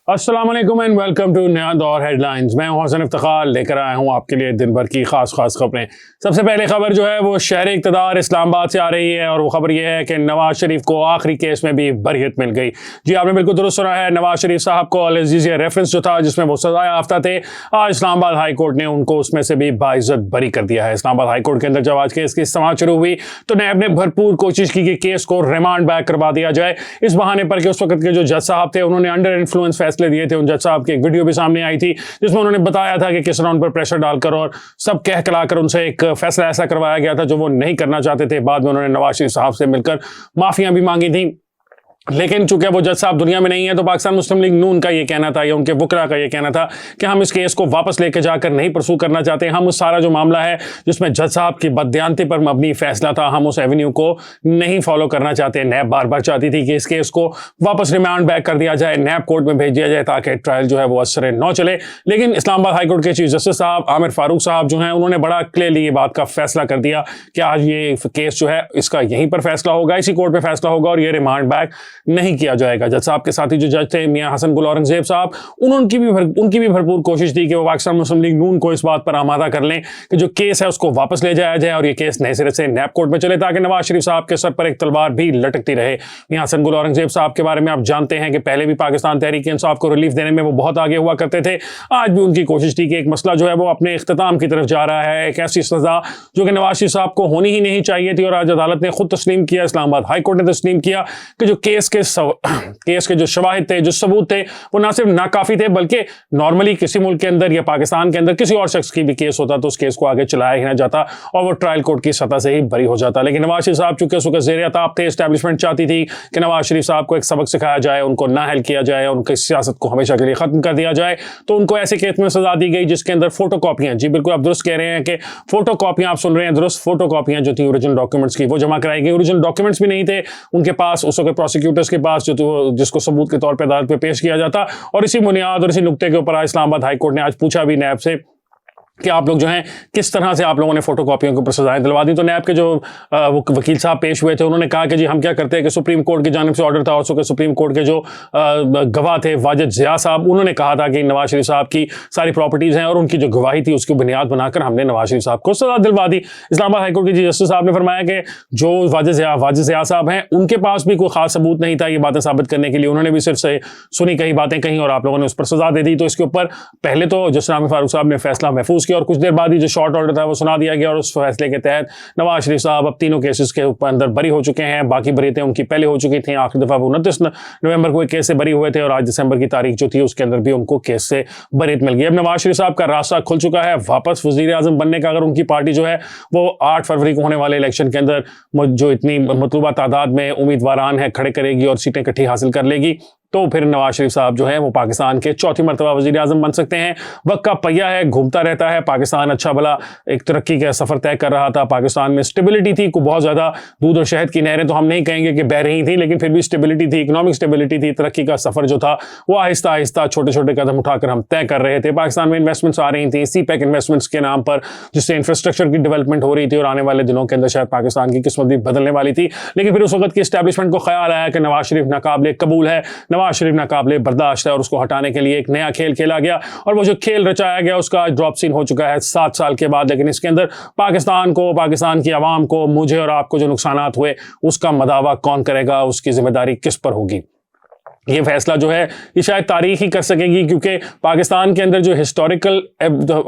अस्सलाम वालेकुम and welcome to नया दौर हेडलाइंस। मैं हसन इफ्तिखार लेकर आया हूं आपके लिए दिन भर की खास खबरें। सबसे पहले खबर जो है वो शहर इक़्तिदार इस्लामाबाद से आ रही है और वो खबर ये है कि नवाज शरीफ को आखिरी केस में भी बरीयत मिल गई। जी आपने बिल्कुल दुरुस्त सुना है, नवाज शरीफ साहब को अल अज़ीज़िया रेफरेंस जो था जिसमें वो सजा याफ्ता थे, आज इस्लामाबाद हाई कोर्ट ने उनको उसमें से भी बाइज्जत बरी कर दिया है। इस्लामाबाद हाई कोर्ट के अंदर जब आज केस की समाअत शुरू हुई तो नैब ने भरपूर कोशिश की कि केस को रिमांड बैक करवा दिया जाए, इस बहाने पर कि उस वक्त के जो जज साहब थे उन्होंने अंडर इन्फ्लुएंस फैसले दिए थे। उन जज साहब की एक वीडियो भी सामने आई थी जिसमें उन्होंने बताया था कि किस तरह उन पर प्रेशर डालकर और सब कह कलाकर उनसे एक फैसला ऐसा करवाया गया था जो वो नहीं करना चाहते थे। बाद में उन्होंने नवाज शरीफ साहब से मिलकर माफियां भी मांगी थी, लेकिन चूंकि वो जज साहब दुनिया में नहीं है तो पाकिस्तान मुस्लिम लीग नून का ये कहना था या उनके वकला का ये कहना था कि हम इस केस को वापस लेके जाकर नहीं परसू करना चाहते। हम उस सारा जो मामला है जिसमें जज साहब की बददियानती पर मबनी फैसला था, हम उस एवेन्यू को नहीं फॉलो करना चाहते। नैब बार बार चाहती थी कि इस केस को वापस रिमांड बैक कर दिया जाए, नैब कोर्ट में भेज दिया जाए ताकि ट्रायल जो है वो असर न चले। लेकिन इस्लामाबाद हाई कोर्ट के चीफ जस्टिस साहब आमिर फारूक साहब जो हैं उन्होंने बड़ा क्लियरली ये बात का फैसला कर दिया कि आज ये केस जो है इसका यहीं पर फैसला होगा, इसी कोर्ट में फैसला होगा और ये रिमांड बैक नहीं किया जाएगा। जज साहब के साथी जो जज थे मियां हसन गुल औरंगजेब साहब, उनकी भी भरपूर कोशिश थी कि वो पाकिस्तान मुस्लिम लीग नून को इस बात पर आमादा कर लें कि जो केस है उसको वापस ले जाया जाए और ये केस नए सिरे से नैब कोर्ट में चले ताकि नवाज शरीफ साहब के सर पर एक तलवार भी लटकती रहे। मियां हसन गुल औरंगजेब साहब के बारे में आप जानते हैं कि पहले भी पाकिस्तान तहरीक इंसाफ को रिलीफ देने में वो बहुत आगे हुआ करते थे। आज भी उनकी कोशिश थी कि एक मसला जो है वो अपने इख्तिताम की तरफ जा रहा है, एक ऐसी सजा जो कि नवाज शरीफ साहब को होनी ही नहीं चाहिए थी और आज अदालत ने खुद तस्लीम किया, इस्लामाबाद हाई कोर्ट ने तस्लीम किया कि जो केस के जो शवाहिद थे, जो सबूत थे, वो ना सिर्फ नाकाफी थे बल्कि नॉर्मली किसी मुल्क के अंदर या पाकिस्तान के अंदर किसी और शख्स की भी केस होता तो उस केस को आगे चलाया ही ना जाता और वो ट्रायल कोर्ट की सतह से ही बरी हो जाता। लेकिन नवाज शरीफ साहब चूंकि उस वक्त ज़ेर-ए-ताब थे, एस्टैब्लिशमेंट चाहती थी कि नवाज शरीफ साहब को एक सबक सिखाया जाए, उनको नाअहल किया जाए, उनकी सियासत को हमेशा के लिए खत्म कर दिया जाए, तो उनको ऐसे केस में सजा दी गई जिसके अंदर फोटो कॉपियां, जी बिल्कुल आप दुरुस्त कह रहे हैं कि फोटो कॉपियां, आप सुन रहे हैं दुरुस्त, फोटो कॉपियां जो थी ओरिजिनल डॉक्यूमेंट्स की वो जमा कराई गई। ओरिजिनल डॉक्यूमेंट्स भी नहीं थे उनके पास, उस वक्त प्रोसिक्यूटर्स के पास, जो जिसको सबूत के तौर पर अदालत पे पेश किया जाता। और इसी बुनियाद और इसी नुक्ते के ऊपर इस्लामाबाद हाई कोर्ट ने आज पूछा भी नैब से कि आप लोग जो हैं किस तरह से आप लोगों ने फोटोकॉपियों के ऊपर सजाएं दिलवा दी। तो नैब के जो वकील साहब पेश हुए थे उन्होंने कहा कि जी हम क्या करते हैं कि सुप्रीम कोर्ट की जानिब से ऑर्डर था, और सुप्रीम कोर्ट के जो गवाह थे वाजिद ज़िया साहब, उन्होंने कहा था कि नवाज शरीफ साहब की सारी प्रॉपर्टीज़ हैं और उनकी जो गवाही थी उसकी बुनियाद बनाकर हमने नवाज शरीफ साहब को सजा दिलवा दी। इस्लामाबाद हाई कोर्ट के जी जस्टिस साहब ने फरमाया कि जो वाजिद ज़िया साहब हैं उनके पास भी कोई खास सबूत नहीं था ये बातें साबित करने के लिए, उन्होंने भी सिर्फ से सुनी कही बातें कहीं और आप लोगों ने उस पर सजा दे दी। तो इसके ऊपर पहले तो जस्टिस आमिर फारूक साहब ने फैसला महफूज किया और कुछ देर बाद शॉर्ट ऑर्डर था वो सुना दिया गया और उस फैसले के तहत नवाज शरीफ साहब अब तीनों केसेस के ऊपर अंदर बरी हो चुके हैं। बाकी बरीतें उनकी पहले हो चुकी थी, आखिरी दफा 29 नवंबर को एक केस से बरी हुए थे और आज दिसंबर की तारीख जो थी उसके अंदर भी उनको केस से बरीत मिल गई। अब नवाज शरीफ साहब का रास्ता खुल चुका है वापस वजीर आजम बनने का। अगर उनकी पार्टी जो है वो 8 फरवरी को होने वाले इलेक्शन के अंदर जो इतनी मतलूबा तादाद में उम्मीदवारान है खड़े करेगी और सीटें इकट्ठी हासिल कर लेगी तो फिर नवाज शरीफ साहब जो है वो पाकिस्तान के चौथी मरतबा वज़ीर आज़म बन सकते हैं। वक्त का पहिया है, घूमता रहता है। पाकिस्तान अच्छा भला एक तरक्की का सफ़र तय कर रहा था, पाकिस्तान में स्टेबिलिटी थी, को बहुत ज़्यादा दूध और शहद की नहरें तो हम नहीं कहेंगे कि बह रही थी, लेकिन फिर भी स्टेबिलिटी थी, इकोनॉमिक स्टेबिलिटी थी। तरक्की का सफ़र जो था वो आहिस्ता आहिस्ता छोटे छोटे कदम उठाकर हम तय कर रहे थे। पाकिस्तान में इन्वेस्टमेंट्स आ रही थी CPEC इन्वेस्टमेंट्स के नाम पर, जिससे इंफ्रास्ट्रक्चर की डेवलपमेंट हो रही थी और आने वाले दिनों के अंदर शायद पाकिस्तान की किस्मत भी बदलने वाली थी। लेकिन फिर उस वक्त की एस्टैब्लिशमेंट को ख्याल आया कि नवाज शरीफ नाकाबिले कबूल है, नवाज शरीफ नाकाबिले बर्दाश्त है और उसको हटाने के लिए एक नया खेल खेला गया और वो जो खेल रचाया गया उसका ड्रॉप सीन हो चुका है 7 साल के बाद। लेकिन इसके अंदर पाकिस्तान को, पाकिस्तान की आवाम को, मुझे और आपको जो नुकसानात हुए उसका मदावा कौन करेगा, उसकी जिम्मेदारी किस पर होगी? ये फैसला जो है ये शायद तारीख ही कर सकेगी, क्योंकि पाकिस्तान के अंदर जो हिस्टोरिकल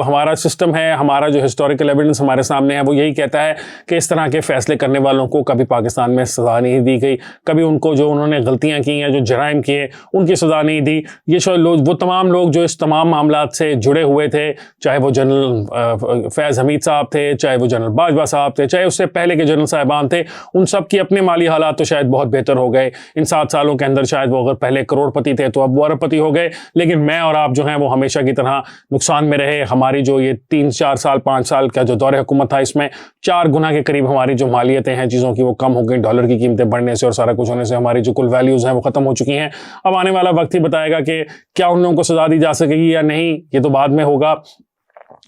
हमारा सिस्टम है, हमारा जो हिस्टोरिकल एविडेंस हमारे सामने है वो यही कहता है कि इस तरह के फैसले करने वालों को कभी पाकिस्तान में सज़ा नहीं दी गई, कभी उनको जो उन्होंने गलतियां की हैं, जो जराइम किए उनकी सज़ा नहीं दी। ये लोग, वो तमाम लोग जो इस तमाम मामलात से जुड़े हुए थे, चाहे वो जनरल फैज़ हमीद साहब थे, चाहे वो जनरल बाजवा साहब थे, चाहे उससे पहले के जनरल साहिबान थे, उन सब की अपने माली हालात तो शायद बहुत बेहतर हो गए इन 7 सालों के अंदर। शायद वो अगर पहले करोड़पति थे तो अब वो अरबपति हो गए, लेकिन मैं और आप जो हैं वो हमेशा की तरह नुकसान में रहे। हमारी जो ये 3-4 साल 5 साल का जो दौरे हुकूमत था इसमें 4 गुना के करीब हमारी जो मालियतें हैं चीज़ों की वो कम हो गई, डॉलर की कीमतें बढ़ने से और सारा कुछ होने से हमारी जो कुल वैल्यूज़ हैं वो ख़त्म हो चुकी हैं। अब आने वाला वक्त ही बताएगा कि क्या उन लोगों को सजा दी जा सकेगी या नहीं, ये तो बाद में होगा।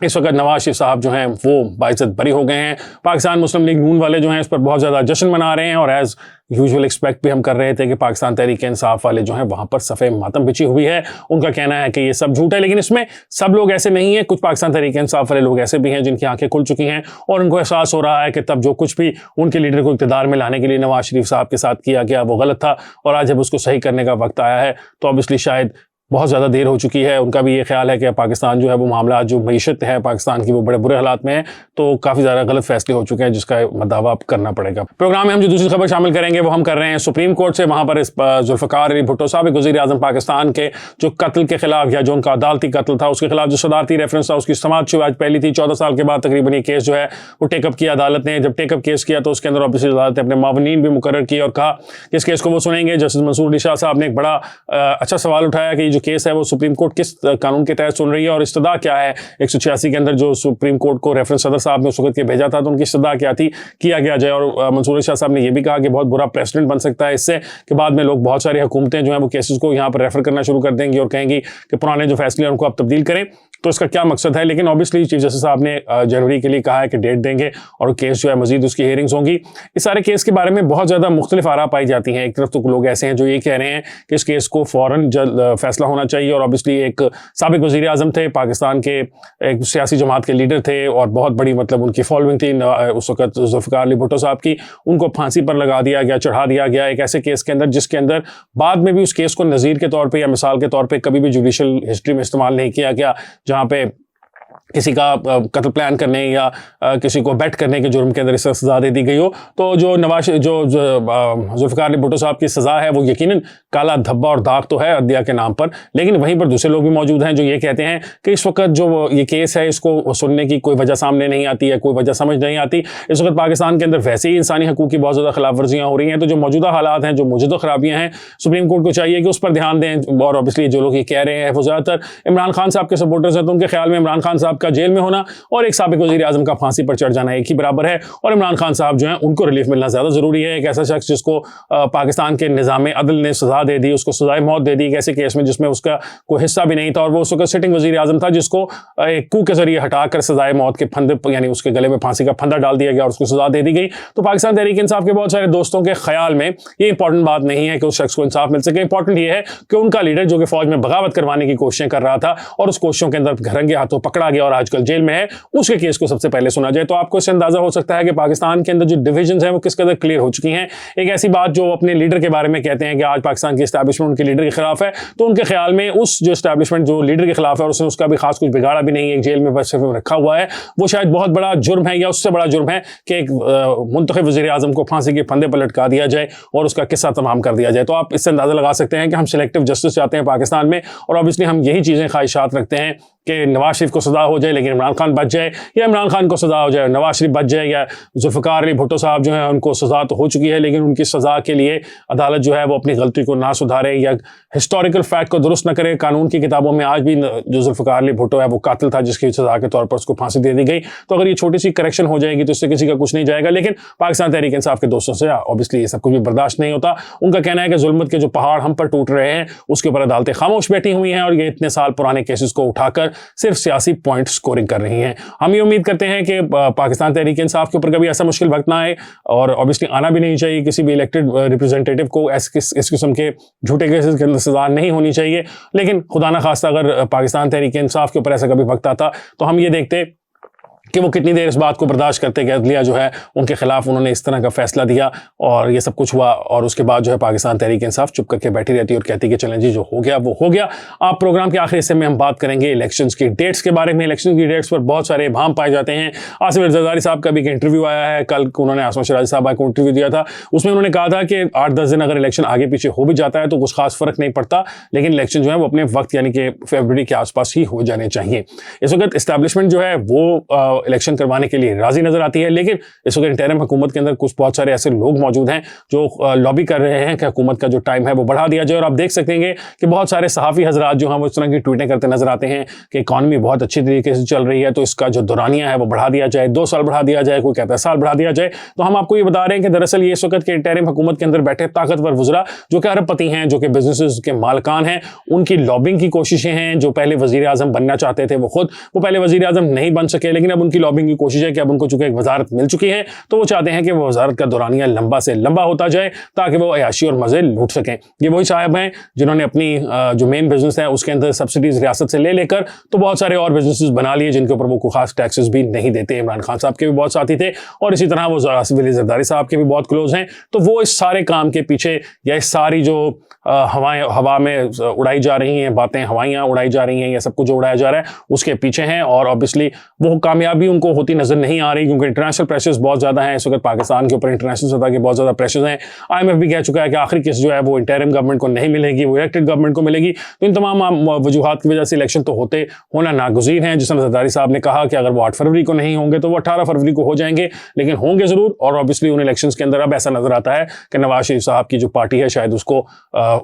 इस वक्त नवाज शरीफ साहब जो हैं वो बाइज्जत बरी हो गए हैं। पाकिस्तान मुस्लिम लीग नून वाले जो हैं इस पर बहुत ज़्यादा जश्न मना रहे हैं और एज़ यूजुअल एक्सपेक्ट भी हम कर रहे थे कि पाकिस्तान तहरीक इंसाफ वाले जो हैं वहाँ पर सफ़े मातम बिछी हुई है। उनका कहना है कि ये सब झूठ है, लेकिन इसमें सब लोग ऐसे नहीं हैं। कुछ पाकिस्तान तहरीक इंसाफ वाले लोग ऐसे भी हैं जिनकी आंखें खुल चुकी हैं और उनको एहसास हो रहा है कि तब जो कुछ भी उनके लीडर को इक़्तिदार में लाने के लिए नवाज शरीफ साहब के साथ किया गया वो गलत था और आज जब उसको सही करने का वक्त आया है तो ऑब्वियसली शायद बहुत ज़्यादा देर हो चुकी है। उनका भी ये ख्याल है कि पाकिस्तान जो है वो मामला जो मईशत है पाकिस्तान की वो बड़े बुरे हालात में है, तो काफ़ी ज़्यादा गलत फैसले हो चुके हैं जिसका दावा करना पड़ेगा। प्रोग्राम में हम जो दूसरी खबर शामिल करेंगे वो हम कर रहे हैं सुप्रीम कोर्ट से। वहाँ पर जुल्फ़िकार अली भुट्टो साहब वज़ीर आज़म पाकिस्तान के जो कत्ल के खिलाफ या जो उनका अदालती कत्ल था उसके खिलाफ जो सदारती रेफरेंस था उसकी समाअत आज पहली थी। 14 साल के बाद तकरीबन ये केस जो है वो टेकअप किया अदालत ने। जब टेकअप केस किया तो उसके अंदर ऑब्वियसली अदालत ने अपने मावनीन भी मुकर्रर किए और कहा कि इस केस को वो सुनेंगे। जस्टिस मंसूर अली शाह साहब ने एक बड़ा अच्छा सवाल उठाया कि ये जो केस है वो सुप्रीम कोर्ट किस कानून के तहत सुन रही है और इस्तदा क्या है। 186 के अंदर जो सुप्रीम कोर्ट को रेफरेंस सदर साहब ने उस वक्त के भेजा था तो उनकी इस्तदा क्या थी, किया गया जाए। और मंसूर अली शाह साहब ने यह भी कहा कि बहुत बुरा प्रेसिडेंट बन सकता है इससे कि बाद में लोग बहुत सारी हुकूमतें जो हैं वो केसेस को यहाँ पर रेफर करना शुरू कर देंगी और कहेंगी कि पुराने जो फैसले हैं उनको आप तब्दील करें। तो इसका क्या मकसद है, लेकिन ऑब्वियसली चीफ जस्टिस साहब ने जनवरी के लिए कहा है कि डेट देंगे और केस जो है मजीद उसकी हियरिंग्स होंगी। इस सारे केस के बारे में बहुत ज़्यादा मुख्तलिफ आरा पाई जाती हैं। एक तरफ तो लोग ऐसे हैं जो ये कह रहे हैं कि इस केस को फ़ौरन फैसला होना चाहिए और ऑब्वियसली एक साबिक वज़ीर आज़म थे, पाकिस्तान के एक सियासी जमात के लीडर थे और बहुत बड़ी मतलब उनकी फॉलोइंग थी उस वक्त जुल्फ़िकार अली भुट्टो साहब की। उनको फांसी पर लगा दिया गया, चढ़ा दिया गया एक ऐसे केस के अंदर जिसके अंदर बाद में भी उस केस को नज़ीर के तौर पर या मिसाल के तौर पर कभी भी जुडिशल हिस्ट्री में इस्तेमाल नहीं किया गया, जहाँ पे किसी का कत्ल प्लान करने या किसी को बेट करने के जुर्म के अंदर इस सज़ा दे दी गई हो। तो जो जुल्फ़िकार अली भुट्टो साहब की सज़ा है वो यकीनन काला धब्बा और दाग तो है अदलिया के नाम पर, लेकिन वहीं पर दूसरे लोग भी मौजूद हैं जो ये कहते हैं कि इस वक्त जो ये केस है इसको सुनने की कोई वजह सामने नहीं आती है, कोई वजह समझ नहीं आती। इस वक्त पाकिस्तान के अंदर वैसे ही इंसानी हकूक़ की बहुत ज़्यादा खिलाफ वर्जियाँ हो रही हैं, तो जो मौजूदा हालात हैं, जो मौजूदा खराबियाँ हैं, सुप्रीम कोर्ट को चाहिए कि उस पर ध्यान दें। और ऑब्वियसली जो लोग ये कह रहे हैं वो ज़्यादातर इमरान खान साहब के सपोर्टर्स हैं, तो उनके ख्याल में इमरान खान साहब का जेल में होना और एक साबिक वज़ीर आज़म का फांसी पर चढ़ जाना एक ही बराबर है और इमरान खान साहब जो हैं उनको रिलीफ मिलना ज़्यादा ज़रूरी है। एक ऐसा शख्स जिसको पाकिस्तान के निज़ाम अदल ने सज़ा दे दी, उसको सज़ाए मौत दे दी एक ऐसे केस में जिसमें उसका कोई हिस्सा भी नहीं था और वो उस वक्त सिटिंग वज़ीर आज़म था जिसको एक कू के ज़रिए हटाकर सज़ाए मौत के फंदे यानी उसके गले में फांसी का फंदा डाल दिया गया और उसको सज़ा दे दी गई। तो पाकिस्तान तहरीक इंसाफ के बहुत सारे दोस्तों के ख्याल में ये इंपॉर्टेंट बात नहीं है कि उस शख्स को इंसाफ मिल सके। इंपॉर्टेंट ये है कि उनका लीडर जो कि फौज में बगावत करवाने की कोशिशें कर रहा था और उस कोशिशों के अंदर घरंगे हाथों पकड़ा गया और आजकल जेल में है, उसके केस को सबसे पहले सुना जाए। तो आपको इससे अंदाजा हो सकता है कि पाकिस्तान के अंदर जो डिविजन्स हैं वो किस कदर क्लियर हो चुकी हैं। एक ऐसी बात जो अपने लीडर के बारे में कहते हैं कि आज पाकिस्तान की एस्टैब्लिशमेंट उनके लीडर के खिलाफ है, तो उनके ख्याल में उस जो एस्टैब्लिशमेंट जो लीडर के खिलाफ है और उसने उसका भी खास कुछ बिगाड़ा भी नहीं है, एक जेल में बस रखा हुआ है, वो शायद बहुत बड़ा जुर्म है या उससे बड़ा जुर्म है कि एक मुंतखब वज़ीर आज़म को फांसी के फंदे पर लटका दिया जाए और उसका किस्सा तमाम कर दिया जाए। तो आप इससे अंदाजा लगा सकते हैं कि हम सिलेक्टिव जस्टिस चाहते हैं पाकिस्तान में और ऑब्वियसली हम यही चीज़ें ख्वाहिशात रखते हैं कि नवाज शरीफ को सज़ा हो जाए लेकिन इमरान खान बच जाए, या इमरान खान को सज़ा हो जाए नवाज शरीफ बच जाए, या जुल्फ़िकार अली भुट्टो साहब जो हैं उनको सज़ा तो हो चुकी है लेकिन उनकी सज़ा के लिए अदालत जो है वो अपनी गलती को ना सुधारे या हिस्टोरिकल फैक्ट को दुरुस्त न करे। कानून की किताबों में आज भी जो जुल्फ़िकार अली भुट्टो है वो कातिल था जिसकी सज़ा के तौर पर उसको फांसी दे दी गई। तो अगर ये छोटी सी करेक्शन हो जाएगी तो इससे किसी का कुछ नहीं जाएगा, लेकिन पाकिस्तान तहरीक इंसाफ के दोस्तों से ऑब्वियसली ये सब कुछ भी बर्दाश्त नहीं होता। उनका कहना है कि जुल्मत के जो पहाड़ हम पर टूट रहे हैं उसके ऊपर अदालतें खामोश बैठी हुई हैं और ये इतने साल पुराने केसेस को उठाकर सिर्फ सियासी पॉइंट स्कोरिंग कर रही हैं। हम ये उम्मीद करते हैं कि पाकिस्तान तहरीक इंसाफ के ऊपर कभी ऐसा मुश्किल वक्त ना आए और ऑब्वियसली आना भी नहीं चाहिए किसी भी इलेक्टेड रिप्रेजेंटेटिव को इस किस्म के झूठे केसेस के अंदर सजा नहीं होनी चाहिए। लेकिन खुदा ना खास्ता अगर पाकिस्तान तहरीक इंसाफ के ऊपर ऐसा कभी वक्त आता तो हम ये देखते कि वो कितनी देर इस बात को बर्दाश्त करते कि अदलिया जो है उनके खिलाफ उन्होंने इस तरह का फैसला दिया और ये सब कुछ हुआ और उसके बाद जो है पाकिस्तान तहरीक इंसाफ चुप करके बैठी रहती और कहती कि चलें जी जो हो गया वो हो गया। आप प्रोग्राम के आखिरी हिस्से में हम बात करेंगे इलेक्शंस की डेट्स के बारे में। इलेक्शन की डेट्स पर बहुत सारे इबाम पाए जाते हैं। आसिफ जरदारी साहब का भी एक इंटरव्यू आया है, कल उन्होंने आसमा शराजी साहब को इंटरव्यू दिया था, उसमें उन्होंने कहा था कि 8-10 दिन अगर इलेक्शन आगे पीछे हो भी जाता है तो कुछ खास फर्क नहीं पड़ता, लेकिन इलेक्शन जो है वो अपने वक्त यानी कि फरवरी के आसपास ही हो जाने चाहिए। इस वक्त इस्टेब्लिशमेंट जो है वो इलेक्शन करवाने के लिए राजी नजर आती है। लेकिन इस वक्त इंटरिम हुकूमत के अंदर कुछ बहुत सारे ऐसे लोग मौजूद हैं जो लॉबी कर रहे हैं कि हुकूमत का जो टाइम है वो बढ़ा दिया जाए। और आप देख सकते हैं कि बहुत सारे सहाफ़ी हजरात जो हैं वो इस तरह की ट्वीटें करते नजर आते हैं कि इकॉनमी बहुत अच्छी तरीके से चल रही है, तो इसका जो दौरानिया है वो बढ़ा दिया जाए, 2 साल बढ़ा दिया जाए, कोई कहता है साल बढ़ा दिया जाए। तो हम आपको ये बता रहे हैं कि दरअसल ये इस वक्त के इंटरिम हुकूमत के अंदर बैठे ताकतवर वज़रा जो कि अरबपति हैं, जो कि बिजनेस के मालकान हैं, उनकी लॉबिंग की कोशिशें हैं। जो पहले वज़ीर आज़म बनना चाहते थे वो पहले वज़ीर आज़म नहीं बन सके, लेकिन अब उनकी लॉबिंग की कोशिश है कि अब उनको चूंकि एक वजारत मिल चुकी है तो वो चाहते हैं कि वो वजारत का दौरानिया लंबा से लंबा होता जाए ताकि वो अयाशी और मज़े लूट सकें। ये वही साहब हैं जिन्होंने अपनी जो मेन बिजनेस है उसके अंदर सब्सिडीज रियासत से ले लेकर तो बहुत सारे और बिजनेसेस बना लिए जिनके ऊपर वो कोई खास टैक्सेस भी नहीं देते। इमरान खान साहब के भी बहुत साथी थे और इसी तरह वो वली जरदारी साहब के भी बहुत क्लोज हैं। तो वो इस सारे काम के पीछे या इस सारी जो हवा में उड़ाई जा रही हैं बातें, हवाइयाँ उड़ाई जा रही हैं, ये सब कुछ जो उड़ाया जा रहा है उसके पीछे हैं। और ऑब्वियसली वो कामयाबी उनको होती नजर नहीं आ रही क्योंकि इंटरनेशनल प्रेशर्स बहुत ज़्यादा हैं। इस वक्त पाकिस्तान के ऊपर इंटरनेशनल सतह के बहुत ज़्यादा प्रेशर्स हैं। IMF भी कह चुका है कि आखिरी किस्त जो है वो इंटरिम गवर्नमेंट को नहीं मिलेगी, वो इलेक्टेड गवर्नमेंट को मिलेगी। तो इन तमाम वजूहात की वजह से इलेक्शन तो होना नागुज़ीर हैं। जिस जरदारी साहब ने कहा कि अगर वो 8 फरवरी को नहीं होंगे तो वो 18 फरवरी को हो जाएंगे, लेकिन होंगे ज़रूर। और ऑब्वियसली उन इलेक्शंस के अंदर अब ऐसा नजर आता है कि नवाज शरीफ साहब की जो पार्टी है शायद उसको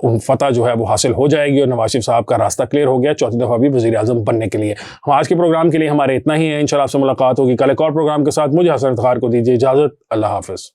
उन फतह जो है वो हासिल हो जाएगी और नवाज शरीफ साहब का रास्ता क्लियर हो गया चौथी दफ़ा भी वज़ीर आज़म बनने के लिए। हम आज के प्रोग्राम के लिए हमारे इतना ही है। इंशाल्लाह आपसे मुलाकात होगी कल एक और प्रोग्राम के साथ। मुझे हसन इफ्तिखार को दीजिए इजाज़त। अल्लाह हाफ़िज़।